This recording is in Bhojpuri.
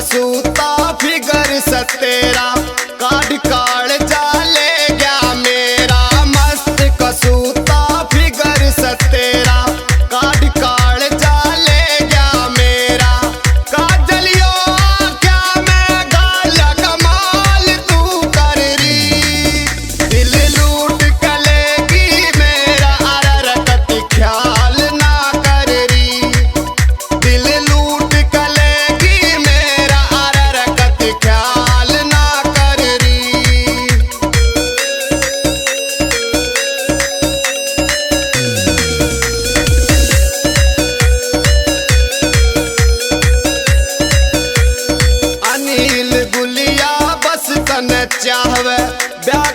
कसूता फिगर सतेरा काढ़ काढ़ जाले गया मेरा। मस्त कसूता फिगर सतेरा काढ़ काढ़ जाले गया मेरा। काजलियो क्या मैं गाला कमाल तू कर री। दिल लूट कलेगी मेरा अररकत ख्याल ना कर री। दिल लूट कलेगी मेरा अररकत ख्याल ना कर री। अनिल गुलिया बस तन चाहवे ब्याह